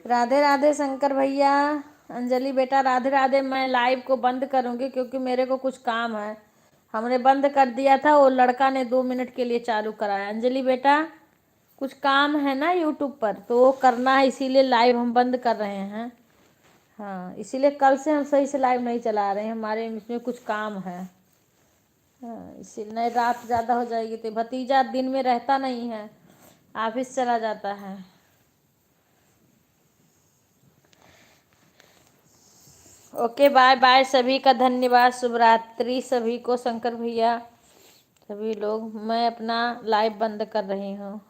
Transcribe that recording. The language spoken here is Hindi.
राधे राधे शंकर भैया। अंजलि बेटा राधे राधे। मैं लाइव को बंद करूंगी क्योंकि मेरे को कुछ काम है। हमने बंद कर दिया था, वो लड़का ने 2 मिनट के लिए चालू कराया। अंजलि बेटा कुछ काम है ना यूट्यूब पर, तो वो करना है, इसीलिए लाइव हम बंद कर रहे हैं। हाँ, इसीलिए कल से हम सही से लाइव नहीं चला रहे हैं, हमारे इसमें कुछ काम है। हाँ, इसीलिए नहीं, रात ज़्यादा हो जाएगी तो भतीजा दिन में रहता नहीं है, ऑफिस चला जाता है। ओके, बाय बाय सभी का, धन्यवाद, शुभ रात्रि सभी को। शंकर भैया सभी लोग, मैं अपना लाइव बंद कर रही हूँ।